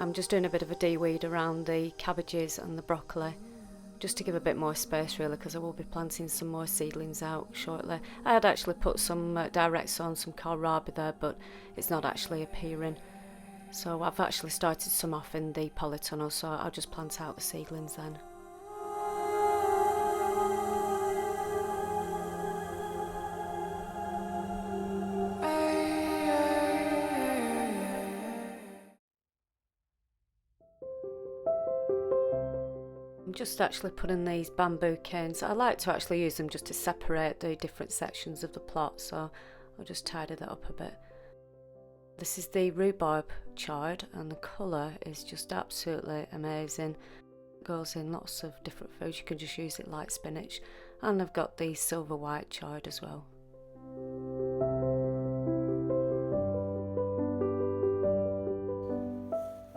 I'm just doing a bit of a de-weed around the cabbages and the broccoli, just to give a bit more space really, because I will be planting some more seedlings out shortly. I had actually put some direct sown, some kohlrabi there, but it's not actually appearing. So I've actually started some off in the polytunnel, so I'll just plant out the seedlings then. I'm just actually putting these bamboo canes. I like to actually use them just to separate the different sections of the plot, so I'll just tidy that up a bit. This is the rhubarb chard, and the colour is just absolutely amazing. It goes in lots of different foods. You can just use it like spinach. And I've got the silver white chard as well.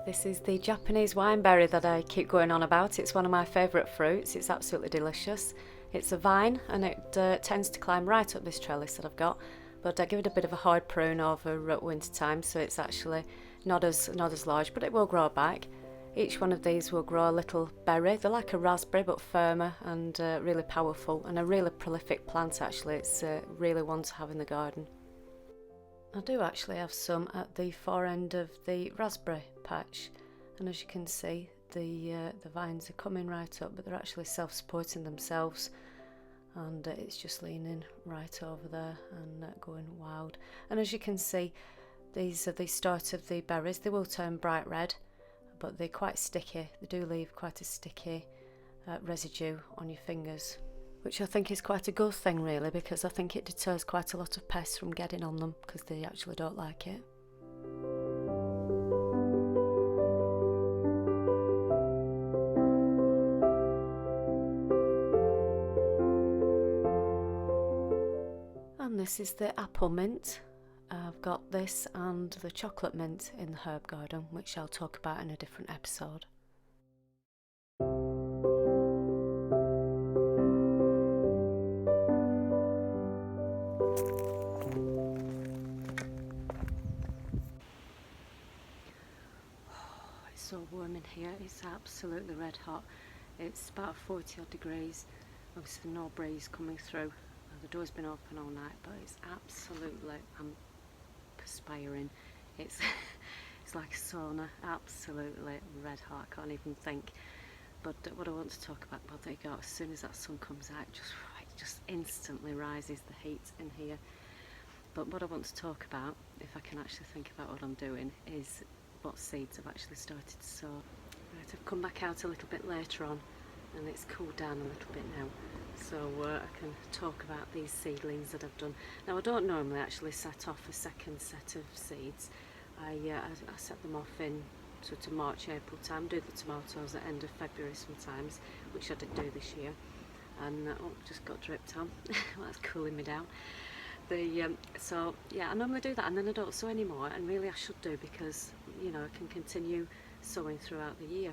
This is the Japanese wineberry that I keep going on about. It's one of my favourite fruits. It's absolutely delicious. It's a vine, and it tends to climb right up this trellis that I've got. But I give it a bit of a hard prune over winter time, so it's actually not as large, but it will grow back. Each one of these will grow a little berry. They're like a raspberry, but firmer and really powerful, and a really prolific plant actually. It's really one to have in the garden. I do actually have some at the far end of the raspberry patch, and as you can see, the vines are coming right up, but they're actually self-supporting themselves. And it's just leaning right over there and going wild. And as you can see, these are the start of the berries. They will turn bright red, but they're quite sticky. They do leave quite a sticky residue on your fingers, which I think is quite a good thing really, because I think it deters quite a lot of pests from getting on them, because they actually don't like it. And this is the apple mint. I've got this and the chocolate mint in the herb garden, which I'll talk about in a different episode. Oh, it's so warm in here. It's absolutely red hot. It's about 40 odd degrees. Obviously no breeze coming through. The door's been open all night, but it's absolutely, I'm perspiring. It's like a sauna, absolutely red hot. I can't even think. But what I want to talk about, well, there you go. As soon as that sun comes out, it just instantly rises the heat in here. But what I want to talk about, if I can actually think about what I'm doing, is what seeds I've actually started to sow. Right, I've come back out a little bit later on, and it's cooled down a little bit now, so I can talk about these seedlings that I've done. Now, I don't normally actually set off a second set of seeds. I set them off in sort of March, April time. Do the tomatoes at end of February sometimes, which I did do this year. And oh, just got dripped on. Well, that's cooling me down. So yeah, I normally do that, and then I don't sow anymore, and really I should do, because you know I can continue sowing throughout the year.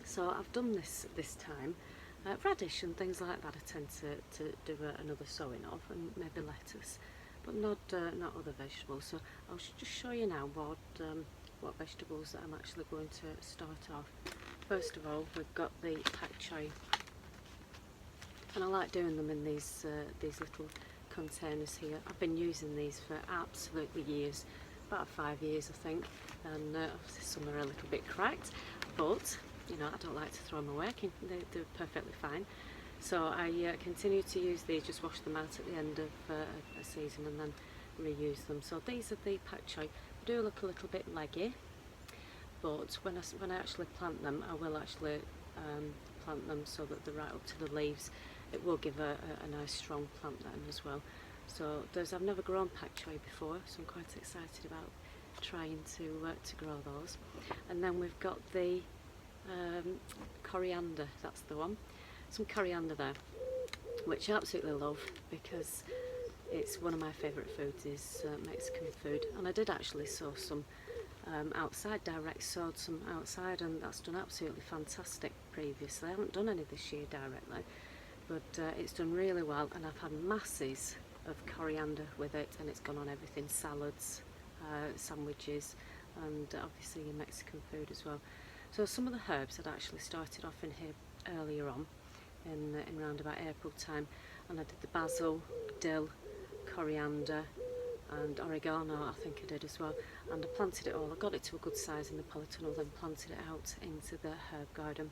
So I've done this time. Radish and things like that I tend to do another sowing of, and maybe lettuce, but not other vegetables. So I'll just show you now what vegetables that I'm actually going to start off. First of all, we've got the pak choi, and I like doing them in these little containers here. I've been using these for absolutely years, about 5 years I think, and obviously some are a little bit cracked, but you know, I don't like to throw them away. They're perfectly fine. So I continue to use these, just wash them out at the end of a season and then reuse them. So these are the pak choi. They do look a little bit leggy, but when I actually plant them, I will actually plant them so that they're right up to the leaves. It will give a nice strong plant then as well. So I've never grown pak choi before, so I'm quite excited about trying to grow those. And then we've got the coriander, that's the one. Some coriander there, which I absolutely love, because it's one of my favourite foods is Mexican food. And I did actually sow some outside, direct sowed some outside, and that's done absolutely fantastic previously. I haven't done any this year directly, but it's done really well, and I've had masses of coriander with it, and it's gone on everything: salads, sandwiches, and obviously your Mexican food as well. So some of the herbs had actually started off in here earlier on in around about April time, and I did the basil, dill, coriander and oregano I think I did as well, and I planted it all. I got it to a good size in the polytunnel, then planted it out into the herb garden,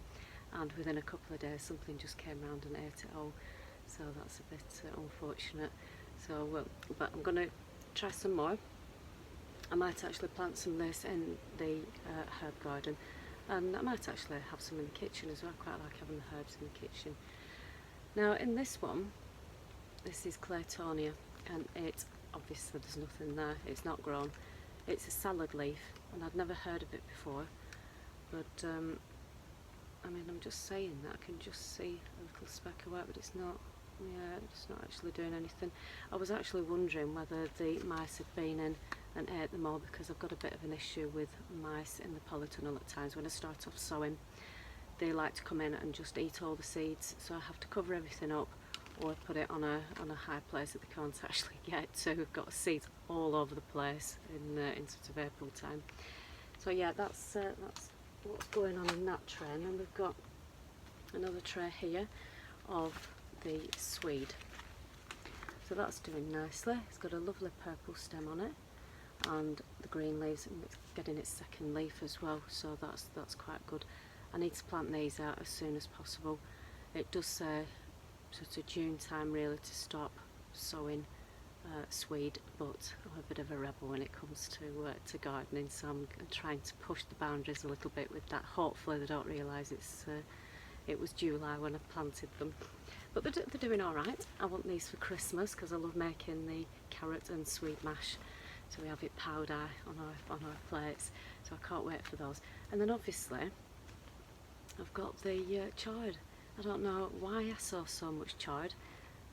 and within a couple of days something just came round and ate it all, so that's a bit unfortunate. So but I'm going to try some more. I might actually plant some of this in the herb garden, and I might actually have some in the kitchen as well. I quite like having the herbs in the kitchen. Now in this one, this is Claytonia, and it obviously there's nothing there, it's not grown. It's a salad leaf, and I'd never heard of it before, but I mean, I'm just saying that I can just see a little speck of white, but it's not, yeah, it's not actually doing anything. I was actually wondering whether the mice had been in and ate them all, because I've got a bit of an issue with mice in the polytunnel at times. When I start off sowing, they like to come in and just eat all the seeds, so I have to cover everything up or put it on a high place that they can't actually get to. We've got seeds all over the place in sort of April time. So yeah, that's what's going on in that tray. And then we've got another tray here of the swede. So that's doing nicely. It's got a lovely purple stem on it, and the green leaves, and it's getting its second leaf as well, so that's quite good. I need to plant these out as soon as possible. It does say sort of June time really to stop sowing swede, but I'm a bit of a rebel when it comes to gardening, so I'm trying to push the boundaries a little bit with that. Hopefully they don't realise it was July when I planted them, but they're doing all right. I want these for Christmas because I love making the carrot and sweet mash, so we have it powder on our plates, so I can't wait for those. And then obviously I've got the chard. I don't know why I saw so much chard.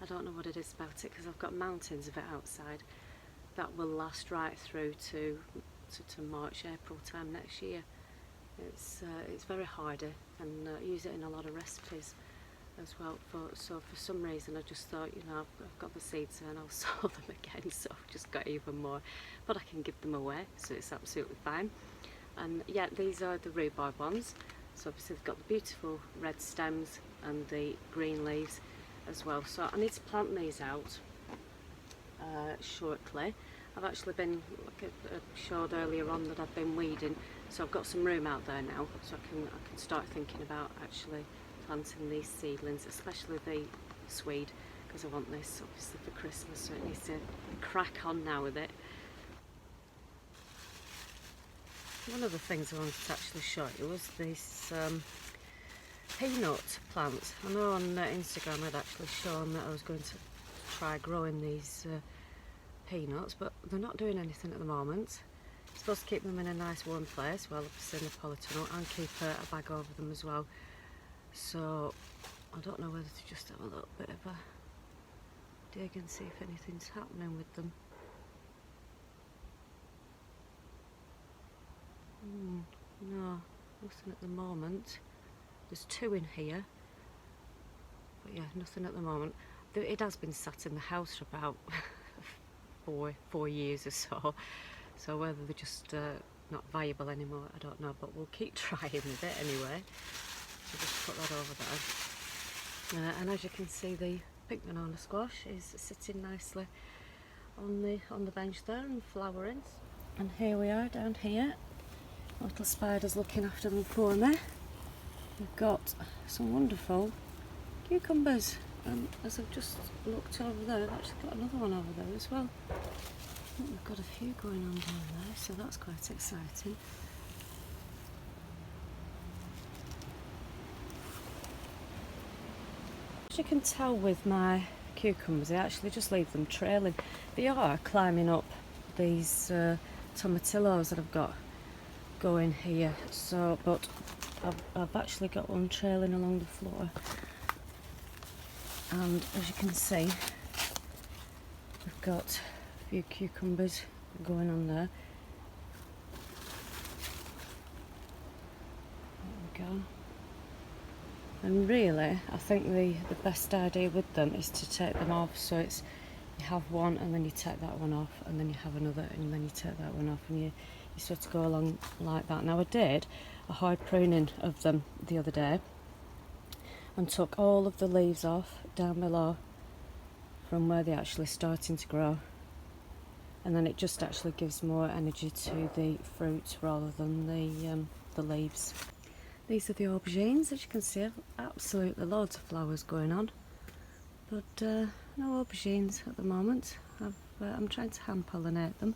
I don't know what it is about it, because I've got mountains of it outside that will last right through to March, April time next year. It's very hardy, and I use it in a lot of recipes as well. So for some reason I just thought, you know, I've got the seeds and I'll sow them again, so I've just got even more, but I can give them away, so it's absolutely fine. And yeah, these are the rhubarb ones. So obviously they've got the beautiful red stems and the green leaves as well. So I need to plant these out shortly. I've actually been, like I showed earlier on, that I've been weeding, so I've got some room out there now, so I can start thinking about actually planting these seedlings, especially the swede, because I want this obviously for Christmas, so it needs to crack on now with it. One of the things I wanted to actually show you was this peanut plant. I know on Instagram I'd actually shown that I was going to try growing these peanuts, but they're not doing anything at the moment. I'm supposed to keep them in a nice warm place, well obviously in the polytunnel, and keep a bag over them as well. So I don't know whether to just have a little bit of a dig and see if anything's happening with them. No, nothing at the moment. There's two in here, but yeah, nothing at the moment. It has been sat in the house for about 4 years or so, so whether they're just not viable anymore, I don't know, but we'll keep trying with it anyway. So just put that over there. And as you can see, the pink banana squash is sitting nicely on the bench there and flowering. And here we are down here. Little spiders looking after them for me. We've got some wonderful cucumbers, and as I've just looked over there, I've actually got another one over there as well. I think we've got a few going on down there, so that's quite exciting. As you can tell with my cucumbers, I actually just leave them trailing. They are climbing up these tomatillos that I've got going here, so but I've actually got one trailing along the floor, and as you can see we've got a few cucumbers going on there. There we go. And really I think the best idea with them is to take them off, so it's you have one and then you take that one off, and then you have another and then you take that one off, and you so to go along like that. Now I did a hard pruning of them the other day and took all of the leaves off down below from where they're actually starting to grow, and then it just actually gives more energy to the fruit rather than the leaves. These are the aubergines. As you can see, absolutely loads of flowers going on, but no aubergines at the moment. I'm trying to hand pollinate them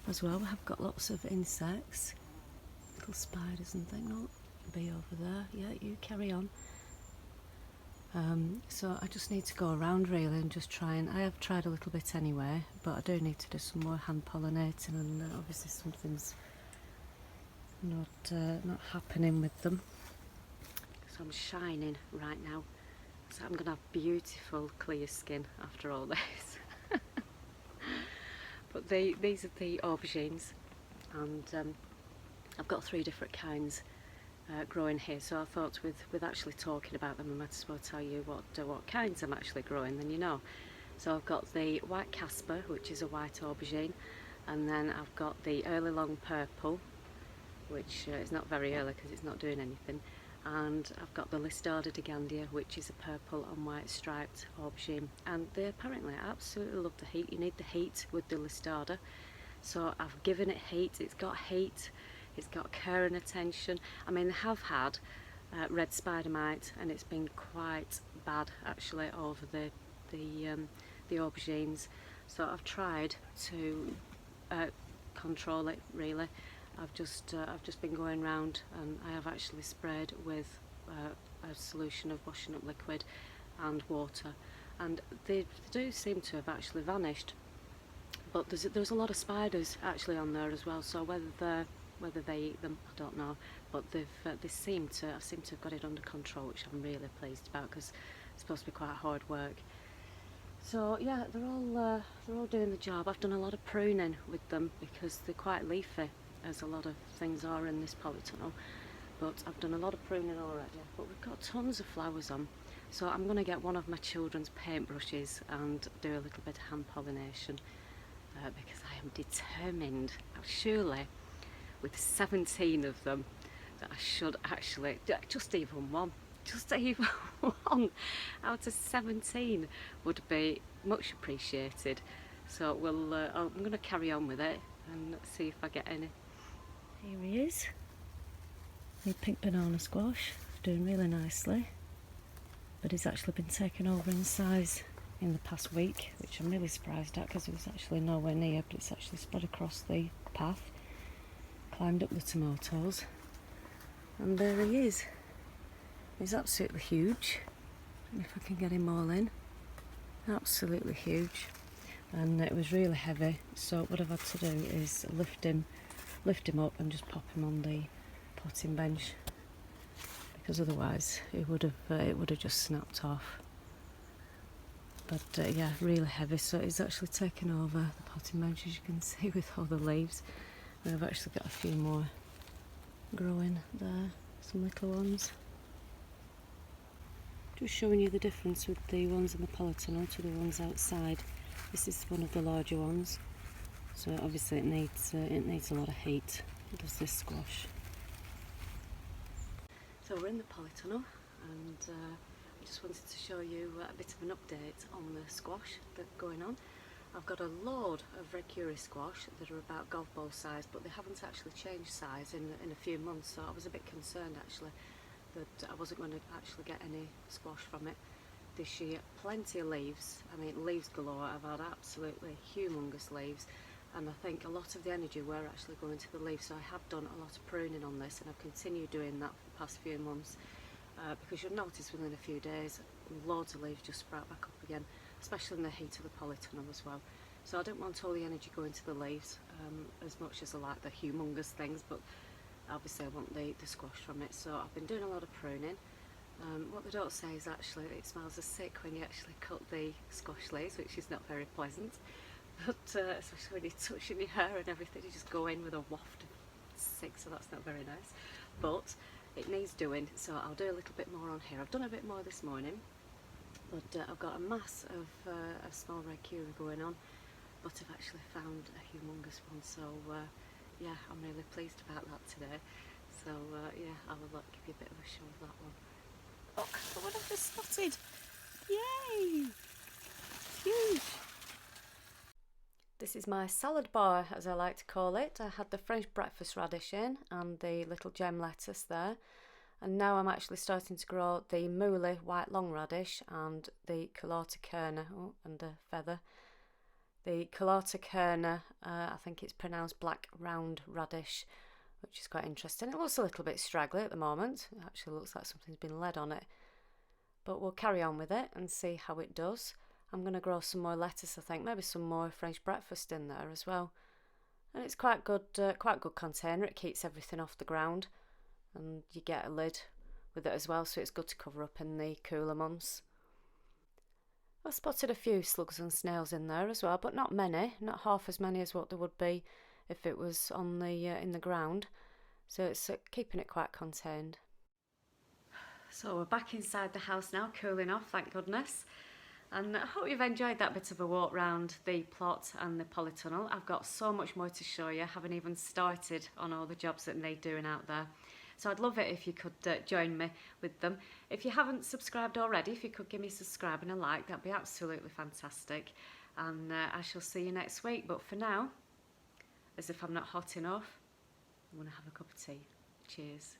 as well. We have got lots of insects, little spiders and things. Oh, bee over there. Yeah, you carry on. So I just need to go around really and just try, and I have tried a little bit anyway, but I do need to do some more hand pollinating, and obviously something's not happening with them. So I'm shining right now, so I'm going to have beautiful clear skin after all this. But these are the aubergines, and I've got 3 different kinds growing here, so I thought with actually talking about them I might as well tell you what kinds I'm actually growing, then you know. So I've got the white Casper, which is a white aubergine, and then I've got the early long purple, which is not very early because it's not doing anything, and I've got the Listarda Digandia, which is a purple and white striped aubergine, and they apparently absolutely love the heat. You need the heat with the Listarda, so I've given it heat. It's got heat, it's got care and attention. I mean, they have had red spider mite, and it's been quite bad actually over the aubergines, so I've tried to control it really. I've just been going round, and I have actually sprayed with a solution of washing up liquid and water, and they do seem to have actually vanished. But there's a lot of spiders actually on there as well, so whether they eat them, I don't know. But I seem to have got it under control, which I'm really pleased about, because it's supposed to be quite hard work. So yeah, they're all doing the job. I've done a lot of pruning with them because they're quite leafy, as a lot of things are in this polytunnel, but I've done a lot of pruning already. But we've got tons of flowers on, so I'm going to get one of my children's paintbrushes and do a little bit of hand pollination, because I am determined, surely with 17 of them, that I should actually, just even one out of 17 would be much appreciated. So I'm going to carry on with it and see if I get any. Here he is, the pink banana squash, doing really nicely, but he's actually been taken over in size in the past week, which I'm really surprised at, because it was actually nowhere near, but it's actually spread across the path, climbed up the tomatoes, and there he is. He's absolutely huge, and if I can get him all in, absolutely huge. And it was really heavy, so what I've had to do is lift him up and just pop him on the potting bench, because otherwise it would have just snapped off. But yeah, really heavy, so he's actually taken over the potting bench, as you can see, with all the leaves. And I've actually got a few more growing there, some little ones. Just showing you the difference with the ones in the polytunnel to the ones outside. This is one of the larger ones, so obviously it needs a lot of heat, does this squash. So we're in the polytunnel, and I just wanted to show you a bit of an update on the squash that's going on. I've got a load of red curry squash that are about golf ball size, but they haven't actually changed size in a few months, so I was a bit concerned actually that I wasn't going to actually get any squash from it this year. Plenty of leaves, I mean leaves galore. I've had absolutely humongous leaves, and I think a lot of the energy were actually going to the leaves, so I have done a lot of pruning on this, and I've continued doing that for the past few months, because you'll notice within a few days loads of leaves just sprout back up again, especially in the heat of the polytunnel as well. So I don't want all the energy going to the leaves, as much as I like the humongous things, but obviously I want the squash from it. So I've been doing a lot of pruning. What they don't say is actually it smells as sick when you actually cut the squash leaves, which is not very pleasant, but especially when you're touching your hair and everything, you just go in with a waft of sick, so that's not very nice. But it needs doing, so I'll do a little bit more on here. I've done a bit more this morning, but I've got a mass of small red curry going on, but I've actually found a humongous one, so yeah, I'm really pleased about that today. So yeah, I will give you a bit of a show of that one. Look, the one I've just spotted. Yay! It's huge. This is my salad bar, as I like to call it. I had the French breakfast radish in and the little gem lettuce there. And now I'm actually starting to grow the mooli white long radish and the Carlotta Kerner, oh, and a feather. The Carlotta Kerner, I think it's pronounced black round radish, which is quite interesting. It looks a little bit straggly at the moment. It actually looks like something's been lead on it. But we'll carry on with it and see how it does. I'm going to grow some more lettuce, I think, maybe some more French breakfast in there as well. And it's quite good container. It keeps everything off the ground, and you get a lid with it as well, so it's good to cover up in the cooler months. I spotted a few slugs and snails in there as well, but not many, not half as many as what there would be if it was on the in the ground. So it's keeping it quite contained. So we're back inside the house now, cooling off, thank goodness. And I hope you've enjoyed that bit of a walk round the plot and the polytunnel. I've got so much more to show you, haven't even started on all the jobs that need doing out there. So I'd love it if you could join me with them. If you haven't subscribed already, if you could give me a subscribe and a like, that'd be absolutely fantastic. And I shall see you next week. But for now, as if I'm not hot enough, I'm going to have a cup of tea. Cheers.